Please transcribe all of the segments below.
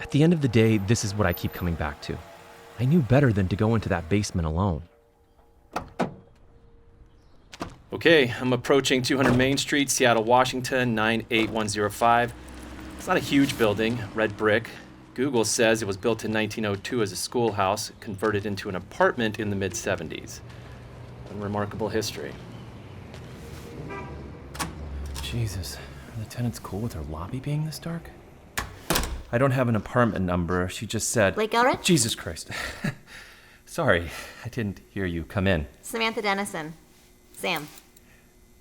At the end of the day, this is what I keep coming back to. I knew better than to go into that basement alone. Okay, I'm approaching 200 Main Street, Seattle, Washington, 98105. It's not a huge building, red brick. Google says it was built in 1902 as a schoolhouse, converted into an apartment in the mid-70s. Unremarkable history. Jesus, are the tenants cool with her lobby being this dark? I don't have an apartment number. She just said... Blake Elrich? Jesus Christ. Sorry, I didn't hear you. Come in. Samantha Dennison. Sam.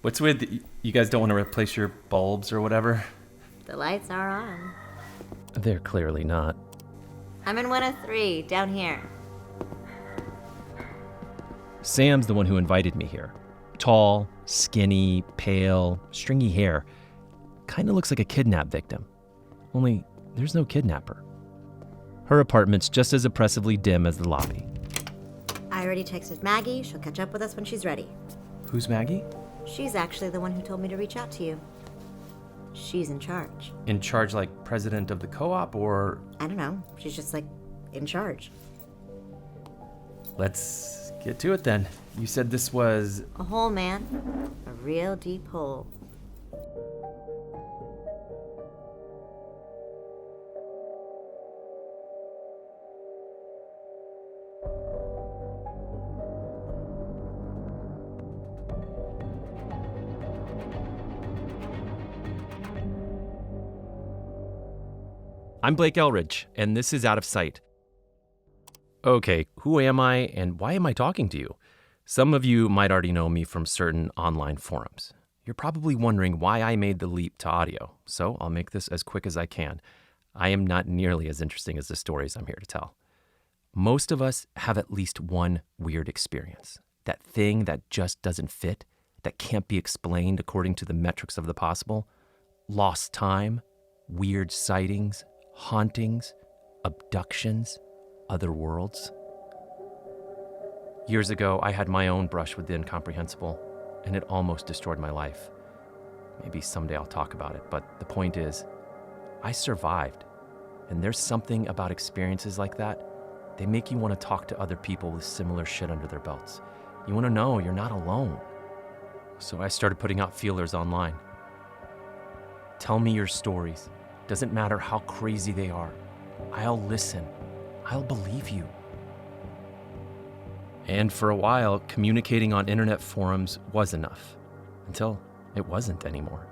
What's with... You guys don't want to replace your bulbs or whatever? The lights are on. They're clearly not. I'm in 103, down here. Sam's the one who invited me here. Tall, skinny, pale, stringy hair. Kinda looks like a kidnap victim. Only... there's no kidnapper. Her apartment's just as oppressively dim as the lobby. I already texted Maggie. She'll catch up with us when she's ready. Who's Maggie? She's actually the one who told me to reach out to you. She's in charge. In charge like president of the co-op or... I don't know. She's just in charge. Let's get to it then. You said this was... A hole, man. A real deep hole. I'm Blake Elrich, and this is Out of Sight. Okay, who am I, and why am I talking to you? Some of you might already know me from certain online forums. You're probably wondering why I made the leap to audio, so I'll make this as quick as I can. I am not nearly as interesting as the stories I'm here to tell. Most of us have at least one weird experience. That thing that just doesn't fit, that can't be explained according to the metrics of the possible. Lost time, weird sightings, hauntings, abductions, other worlds. Years ago, I had my own brush with the incomprehensible, and it almost destroyed my life. Maybe someday I'll talk about it, but the point is, I survived. And there's something about experiences like that. They make you want to talk to other people with similar shit under their belts. You want to know you're not alone. So I started putting out feelers online. Tell me your stories. Doesn't matter how crazy they are. I'll listen. I'll believe you. And for a while, communicating on internet forums was enough. Until it wasn't anymore.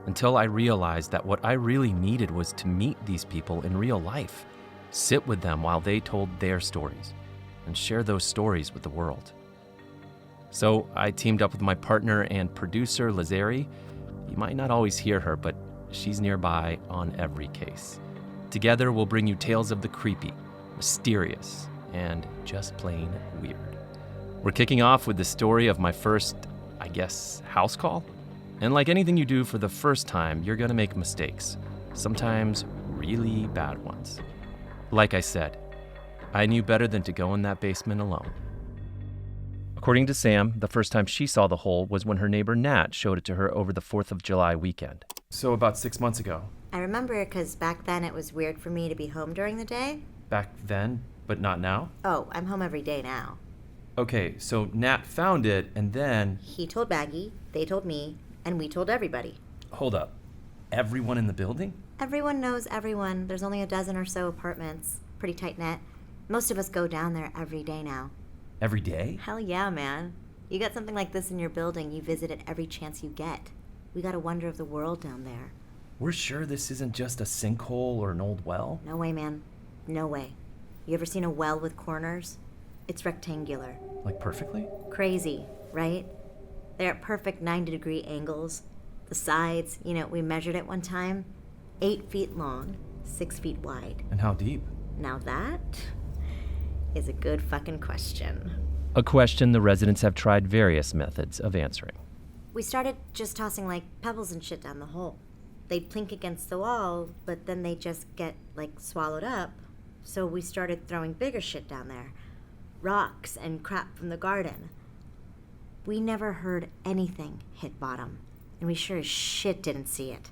Until I realized that what I really needed was to meet these people in real life, sit with them while they told their stories, and share those stories with the world. So I teamed up with my partner and producer, Lazari. You might not always hear her, but she's nearby on every case. Together, we'll bring you tales of the creepy, mysterious, and just plain weird. We're kicking off with the story of my first, I guess, house call. And like anything you do for the first time, you're gonna make mistakes. Sometimes really bad ones. Like I said, I knew better than to go in that basement alone. According to Sam, the first time she saw the hole was when her neighbor Nat showed it to her over the 4th of July weekend. So about 6 months ago. I remember because back then it was weird for me to be home during the day. Back then, but not now? Oh, I'm home every day now. Okay, so Nat found it, and then... He told Maggie, they told me, and we told everybody. Hold up. Everyone in the building? Everyone knows everyone. There's only a dozen or so apartments. Pretty tight-knit. Most of us go down there every day now. Every day? Hell yeah, man. You got something like this in your building, you visit it every chance you get. We got a wonder of the world down there. We're sure this isn't just a sinkhole or an old well? No way, man. No way. You ever seen a well with corners? It's rectangular. Like perfectly? Crazy, right? They're at perfect 90-degree angles. The sides, we measured it one time. 8 feet long, 6 feet wide. And how deep? Now that is a good fucking question. A question the residents have tried various methods of answering. We started just tossing pebbles and shit down the hole. They'd plink against the wall, but then they just get swallowed up. So we started throwing bigger shit down there. Rocks and crap from the garden. We never heard anything hit bottom, and we sure as shit didn't see it.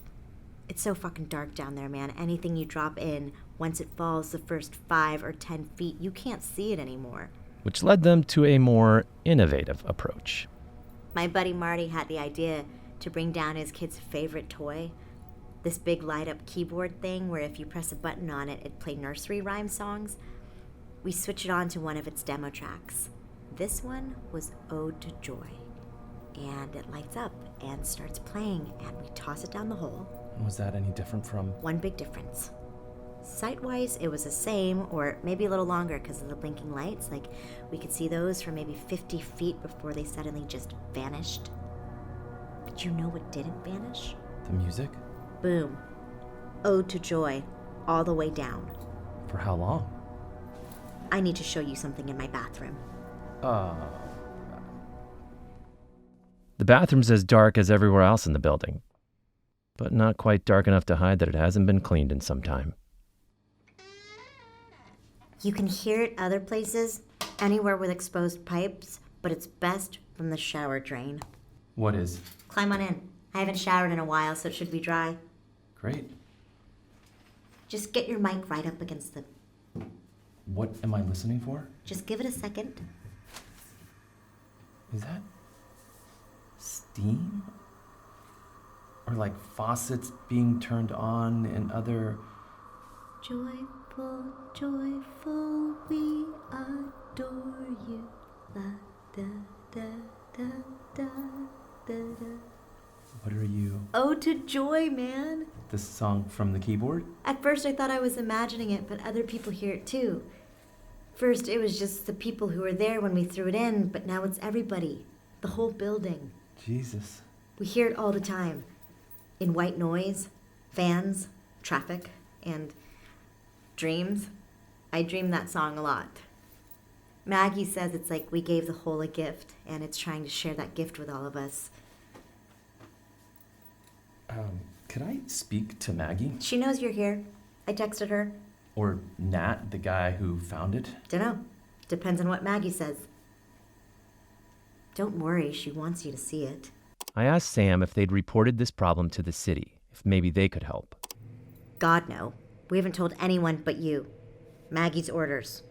It's so fucking dark down there, man. Anything you drop in, once it falls the first 5 or 10 feet, you can't see it anymore. Which led them to a more innovative approach. My buddy Marty had the idea to bring down his kid's favorite toy, this big light-up keyboard thing where if you press a button on it, it'd play nursery rhyme songs. We switch it on to one of its demo tracks. This one was Ode to Joy. And it lights up and starts playing, and we toss it down the hole. Was that any different from... One big difference. Sight-wise, it was the same, or maybe a little longer because of the blinking lights. Like, we could see those for maybe 50 feet before they suddenly just vanished. But you know what didn't vanish? the music? Boom. Ode to Joy, all the way down. For how long? I need to show you something in my bathroom. The bathroom's as dark as everywhere else in the building, but not quite dark enough to hide that it hasn't been cleaned in some time. You can hear it other places, anywhere with exposed pipes, but it's best from the shower drain. What is? Climb on in. I haven't showered in a while, so it should be dry. Great. Just get your mic right up against the... What am I listening for? Just give it a second. Is that steam? Or like faucets being turned on and other... Joyful, joyful, we adore you. La da da da da da da. What are you? Ode to Joy, man. This song from the keyboard? At first I thought I was imagining it, but other people hear it too. First it was just the people who were there when we threw it in, but now it's everybody. The whole building. Jesus. We hear it all the time. In white noise, fans, traffic, and dreams. I dream that song a lot. Maggie says it's like we gave the whole a gift, and it's trying to share that gift with all of us. Could I speak to Maggie? She knows you're here. I texted her. Or Nat, the guy who found it? Dunno. Depends on what Maggie says. Don't worry, she wants you to see it. I asked Sam if they'd reported this problem to the city, if maybe they could help. God, no. We haven't told anyone but you. Maggie's orders.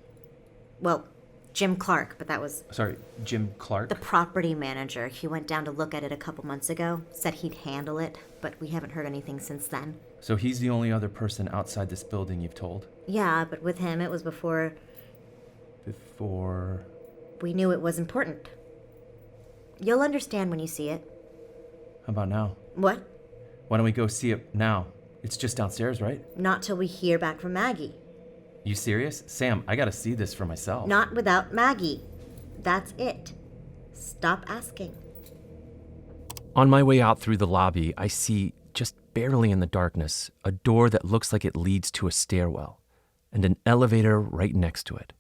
Well, Jim Clark, but that was... Sorry, Jim Clark? The property manager. He went down to look at it a couple months ago. Said he'd handle it, but we haven't heard anything since then. So he's the only other person outside this building you've told? Yeah, but with him it was before... Before... We knew it was important. You'll understand when you see it. How about now? What? Why don't we go see it now? It's just downstairs, right? Not till we hear back from Maggie. You serious? Sam, I gotta see this for myself. Not without Maggie. That's it. Stop asking. On my way out through the lobby, I see, just barely in the darkness, a door that looks like it leads to a stairwell, and an elevator right next to it.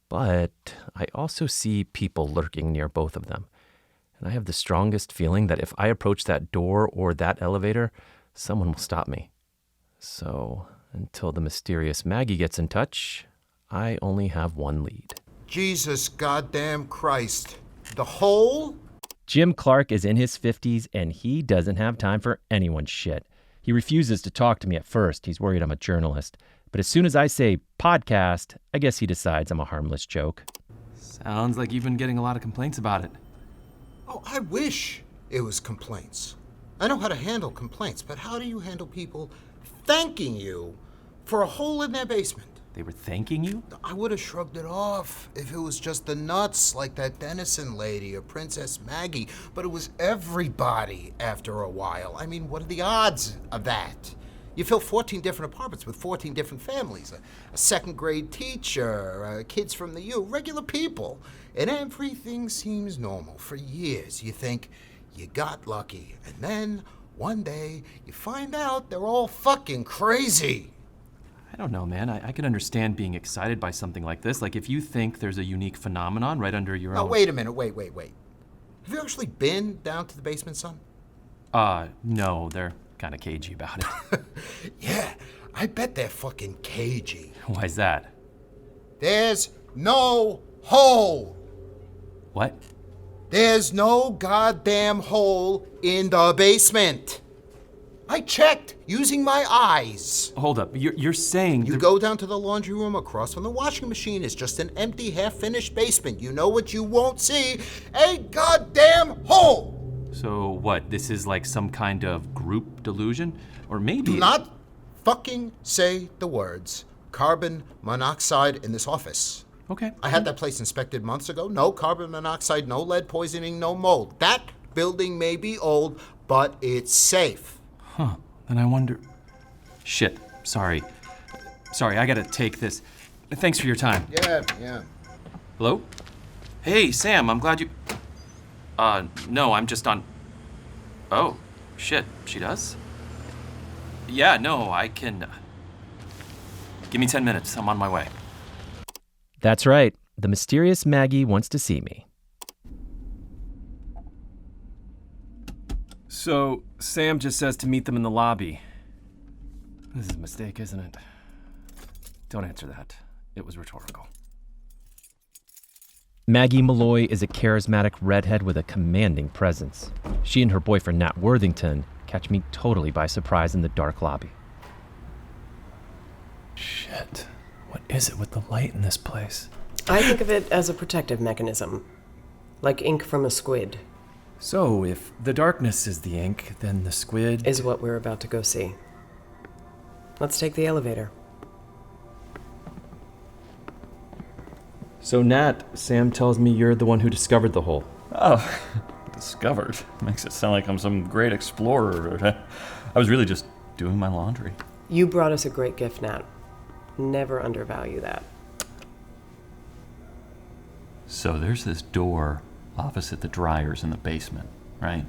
But I also see people lurking near both of them, and I have the strongest feeling that if I approach that door or that elevator, someone will stop me. So, until the mysterious Maggie gets in touch, I only have one lead. Jesus goddamn Christ. The hole? Jim Clark is in his 50s, and he doesn't have time for anyone's shit. He refuses to talk to me at first. He's worried I'm a journalist. But as soon as I say podcast, I guess he decides I'm a harmless joke. Sounds like you've been getting a lot of complaints about it. Oh, I wish it was complaints. I know how to handle complaints, but how do you handle people thanking you for a hole in their basement? They were thanking you? I would have shrugged it off if it was just the nuts like that Dennison lady or Princess Maggie, but it was everybody after a while. I mean, what are the odds of that? You fill 14 different apartments with 14 different families, a second grade teacher, kids from the U, regular people, and everything seems normal. For years, you think you got lucky, and then one day you find out they're all fucking crazy. I don't know, man. I can understand being excited by something like this. Like if you think there's a unique phenomenon right under your Now, own... wait a minute, wait. Have you actually been down to the basement, son? No, they're kind of cagey about it. Yeah, I bet they're fucking cagey. Why's that? There's no hole. What? There's no goddamn hole in the basement. I checked using my eyes. Hold up. You're saying You go down to the laundry room across from the washing machine. It's just an empty, half-finished basement. You know what you won't see? A goddamn hole! So what? This is like some kind of group delusion? Or maybe... Do not fucking say the words carbon monoxide in this office. Okay. I had that place inspected months ago. No carbon monoxide, no lead poisoning, no mold. That building may be old, but it's safe. Huh. Then I wonder... Shit. Sorry, I gotta take this. Thanks for your time. Yeah. Hello? Hey, Sam, I'm glad you... No, I'm just on... Oh, shit, she does? Yeah, no, I can... Give me 10 minutes, I'm on my way. That's right. The mysterious Maggie wants to see me. So, Sam just says to meet them in the lobby. This is a mistake, isn't it? Don't answer that. It was rhetorical. Maggie Malloy is a charismatic redhead with a commanding presence. She and her boyfriend Nat Worthington catch me totally by surprise in the dark lobby. Shit. What is it with the light in this place? I think of it as a protective mechanism, like ink from a squid. So, if the darkness is the ink, then the squid... Is what we're about to go see. Let's take the elevator. So, Nat, Sam tells me you're the one who discovered the hole. Oh, discovered. Makes it sound like I'm some great explorer. I was really just doing my laundry. You brought us a great gift, Nat. Never undervalue that. So there's this door opposite the dryers in the basement, right?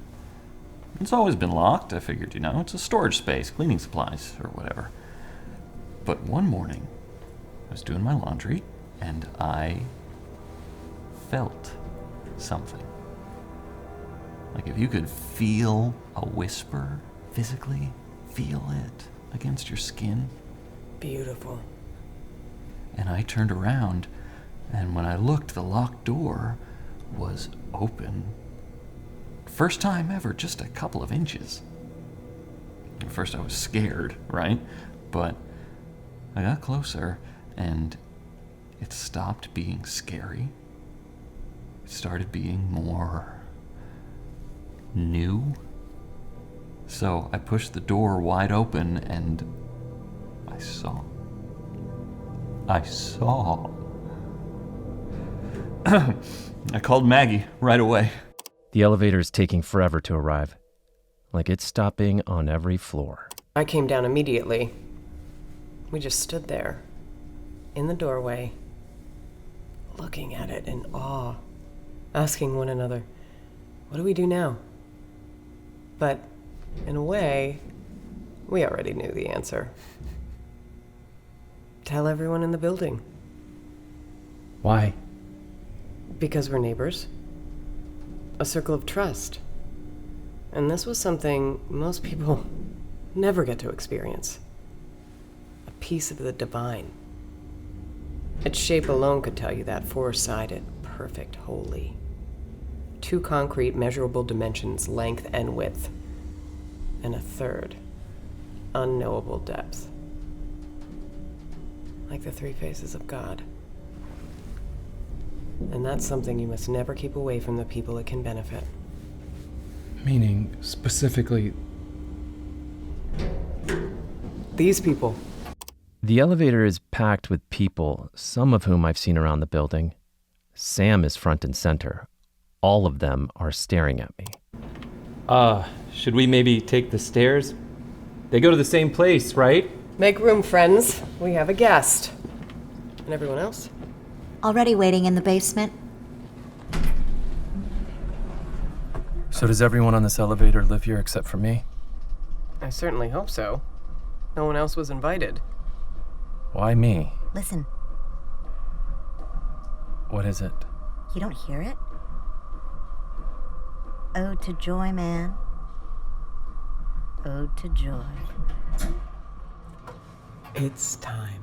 It's always been locked. I figured, it's a storage space, cleaning supplies, or whatever. But one morning, I was doing my laundry, and I felt something. Like if you could feel a whisper physically, feel it against your skin. Beautiful. And I turned around, and when I looked, the locked door was open. First time ever, just a couple of inches. At first I was scared, right? But I got closer, and it stopped being scary. It started being more new. So I pushed the door wide open, and I saw. I called Maggie right away. The elevator is taking forever to arrive. Like it's stopping on every floor. I came down immediately. We just stood there, in the doorway, looking at it in awe, asking one another, what do we do now? But, in a way, we already knew the answer. Tell everyone in the building. Why? Because we're neighbors. A circle of trust. And this was something most people never get to experience. A piece of the divine. Its shape alone could tell you that. Four-sided, perfect, holy. 2 concrete measurable dimensions, length and width. And a third, unknowable depth. Like the 3 faces of God. And that's something you must never keep away from the people it can benefit. Meaning, specifically... These people. The elevator is packed with people, some of whom I've seen around the building. Sam is front and center. All of them are staring at me. Should we maybe take the stairs? They go to the same place, right? Make room, friends. We have a guest. And everyone else? Already waiting in the basement. So does everyone on this elevator live here except for me? I certainly hope so. No one else was invited. Why me? Listen, What is it? you don't hear it? Ode to joy, man. Ode to joy. It's time.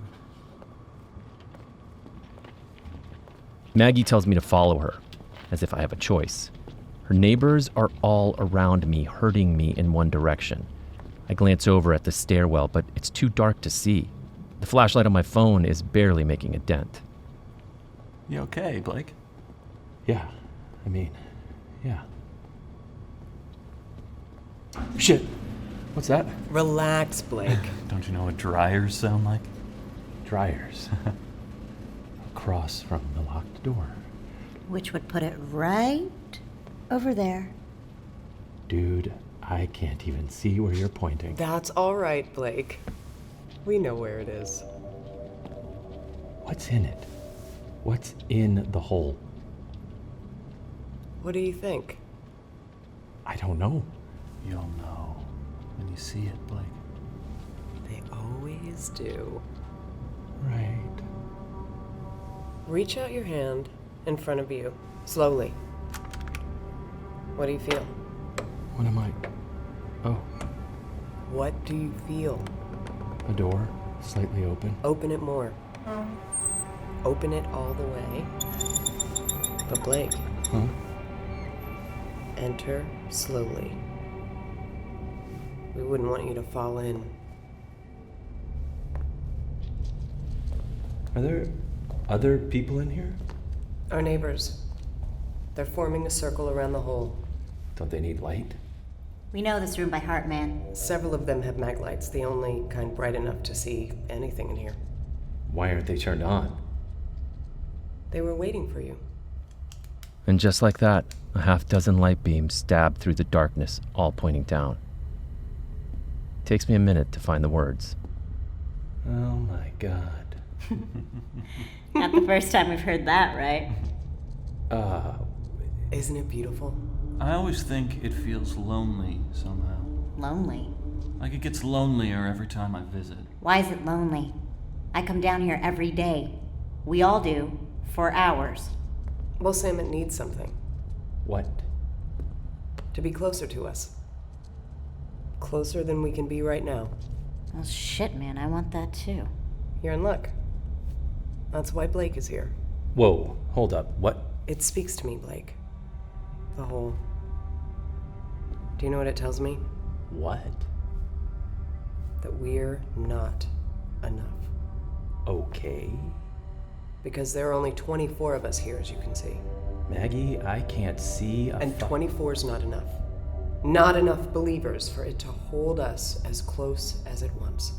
Maggie tells me to follow her, as if I have a choice. Her neighbors are all around me, hurting me in one direction. I glance over at the stairwell, but it's too dark to see. The flashlight on my phone is barely making a dent. You okay, Blake? Yeah. Shit. What's that? Relax, Blake. Don't you know what dryers sound like? Dryers. Across from the locked door. Which would put it right over there. Dude, I can't even see where you're pointing. That's all right, Blake. We know where it is. What's in it? What's in the hole? What do you think? I don't know. You'll know when you see it, Blake. They always do. Right. Reach out your hand in front of you, slowly. What do you feel? What am I? Oh, What do you feel? a door, slightly open. Open it more. Open it all the way. But Blake, Huh? enter slowly. We wouldn't want you to fall in. Are there other people in here? Our neighbors. They're forming a circle around the hole. Don't they need light? We know this room by heart, man. Several of them have mag lights, the only kind bright enough to see anything in here. Why aren't they turned on? They were waiting for you. And just like that, a half dozen light beams stabbed through the darkness, all pointing down. Takes me a minute to find the words. Oh my god. Not the first time we've heard that, right? Isn't it beautiful? I always think it feels lonely somehow. Lonely. Like it gets lonelier every time I visit. Why is it lonely? I come down here every day. We all do. For hours. Well, Sam, it needs something. What? To be closer to us. Closer than we can be right now. Well, shit, man. I want that too. You're in luck. That's why Blake is here. Whoa, hold up. What? It speaks to me, Blake. The whole. Do you know what it tells me? What? That we're not enough. Okay. Because there are only 24 of us here, as you can see. Maggie, I can't see a And 24 is not enough. Not enough believers for it to hold us as close as it wants.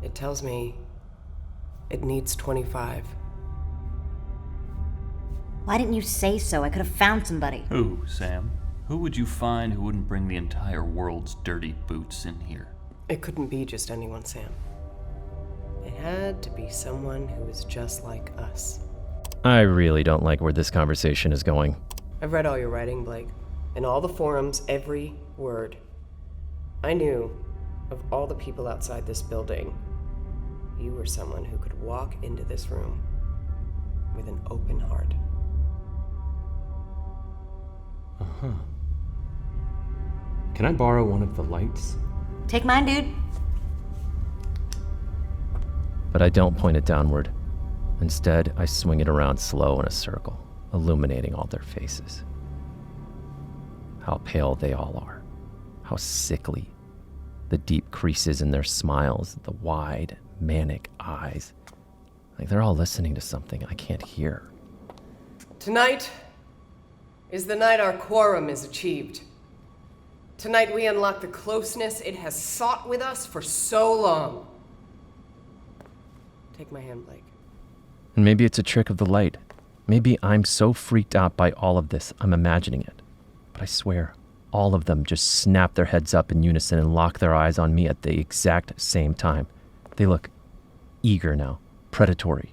It tells me it needs 25. Why didn't you say so? I could have found somebody. Who, Sam? Who would you find who wouldn't bring the entire world's dirty boots in here? It couldn't be just anyone, Sam. It had to be someone who is just like us. I really don't like where this conversation is going. I've read all your writing, Blake. In all the forums, every word. I knew, of all the people outside this building, you were someone who could walk into this room with an open heart. Uh-huh. Can I borrow one of the lights? Take mine, dude. But I don't point it downward. Instead, I swing it around slow in a circle, illuminating all their faces. How pale they all are. How sickly. The deep creases in their smiles, the wide, manic eyes. Like they're all listening to something I can't hear. Tonight is the night our quorum is achieved. Tonight we unlock the closeness it has sought with us for so long. Take my hand, Blake. And maybe it's a trick of the light. Maybe I'm so freaked out by all of this, I'm imagining it. But I swear, all of them just snap their heads up in unison and lock their eyes on me at the exact same time. They look eager now, predatory.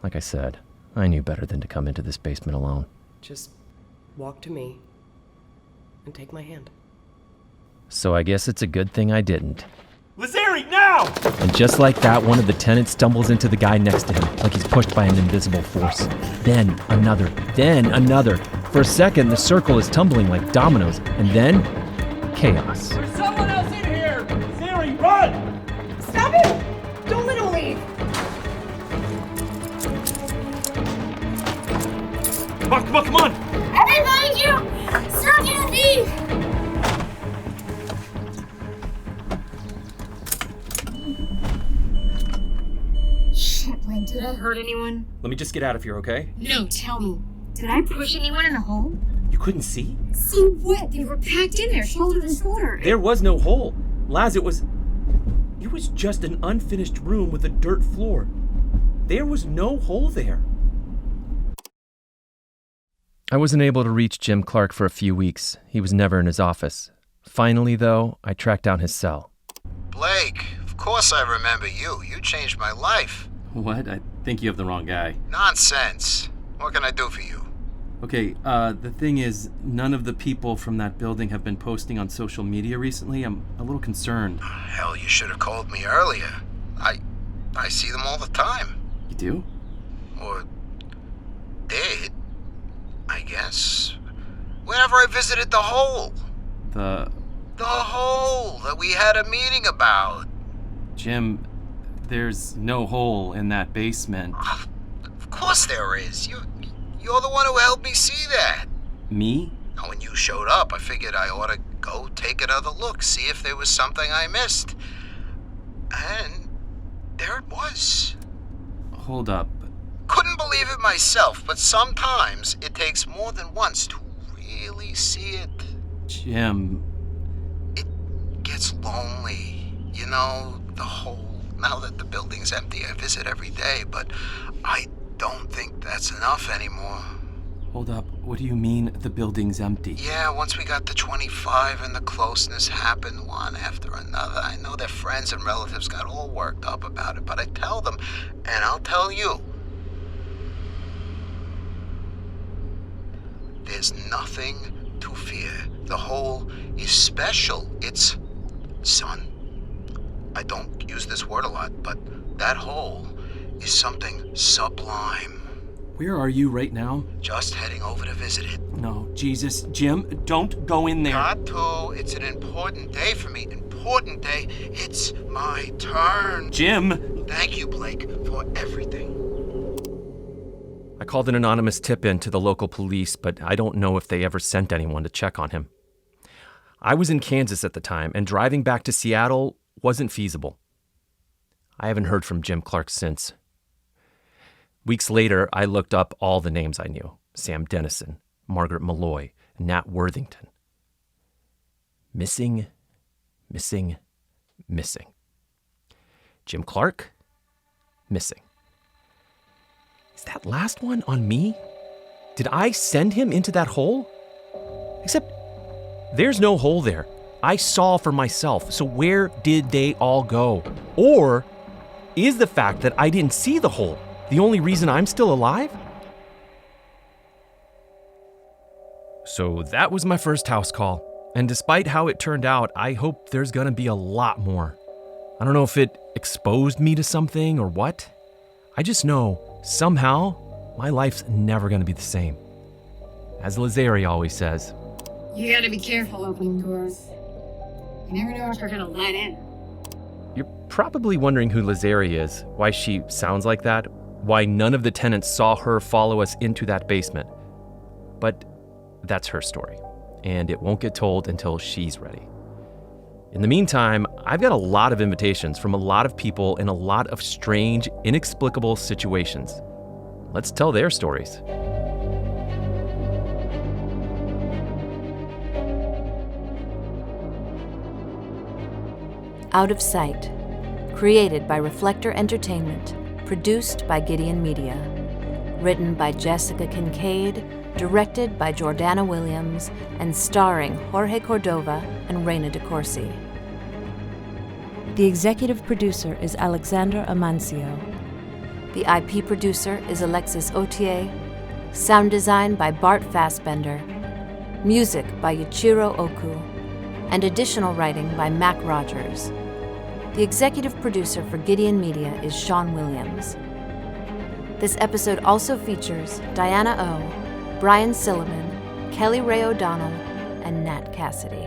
Like I said, I knew better than to come into this basement alone. Just walk to me and take my hand. So I guess it's a good thing I didn't. Lazari, now! And just like that, one of the tenants stumbles into the guy next to him, like he's pushed by an invisible force. Then another, then another. For a second, the circle is tumbling like dominoes, and then chaos. There's someone else in here! Lazari, run! Stop it! Don't let him leave! Come on! I'm behind you! Stop your thief! Did I hurt anyone? Let me just get out of here, okay? No, tell me. Did I push anyone in the hole? You couldn't see? See what? They were packed in there, shoulder to shoulder. There was no hole. Laz, it was just an unfinished room with a dirt floor. There was no hole there. I wasn't able to reach Jim Clark for a few weeks. He was never in his office. Finally, though, I tracked down his cell. Blake, of course I remember you. You changed my life. What? I think you have the wrong guy. Nonsense. What can I do for you? Okay, the thing is, none of the people from that building have been posting on social media recently. I'm a little concerned. Hell, you should have called me earlier. I see them all the time. You do? Or did, I guess. Whenever I visited the hole. The hole that we had a meeting about. Jim, there's no hole in that basement. Of course there is. You're the one who helped me see that. Me? Now, when you showed up, I figured I ought to go take another look, see if there was something I missed. And there it was. Hold up. Couldn't believe it myself, but sometimes it takes more than once to really see it. Jim. It gets lonely. You know, the hole. Now that the building's empty, I visit every day, but I don't think that's enough anymore. Hold up. What do you mean the building's empty? Yeah, once we got to 25 and the closeness happened one after another, I know their friends and relatives got all worked up about it, but I tell them, and I'll tell you, there's nothing to fear. The hole is special. It's, son, I don't use this word a lot, but that hole is something sublime. Where are you right now? Just heading over to visit it. No, Jesus. Jim, don't go in there. Got to. It's an important day for me. Important day. It's my turn. Jim! Thank you, Blake, for everything. I called an anonymous tip-in to the local police, but I don't know if they ever sent anyone to check on him. I was in Kansas at the time, and driving back to Seattle wasn't feasible. I haven't heard from Jim Clark since. Weeks later, I looked up all the names I knew. Sam Dennison, Margaret Malloy, Nat Worthington. Missing. Jim Clark? Missing. Is that last one on me? Did I send him into that hole? Except, there's no hole there. I saw for myself, so where did they all go? Or is the fact that I didn't see the hole the only reason I'm still alive? So that was my first house call. And despite how it turned out, I hope there's gonna be a lot more. I don't know if it exposed me to something or what. I just know, somehow, my life's never gonna be the same. As Lazari always says, You gotta be careful opening doors. You never know what you're gonna let in. You're probably wondering who Lazari is, why she sounds like that, why none of the tenants saw her follow us into that basement. But that's her story, and it won't get told until she's ready. In the meantime, I've got a lot of invitations from a lot of people in a lot of strange, inexplicable situations. Let's tell their stories. Out of Sight, created by Reflector Entertainment, produced by Gideon Media, written by Jessica Kincaid, directed by Jordana Williams, and starring Jorge Cordova and Reina DeCourcy. The executive producer is Alexandra Amancio. The IP producer is Alexis Autier. Sound design by Bart Fassbender. Music by Yuichiro Oku. And additional writing by Mac Rogers. The executive producer for Gideon Media is Sean Williams. This episode also features Diana O, Brian Silliman, Kelly Ray O'Donnell, and Nat Cassidy.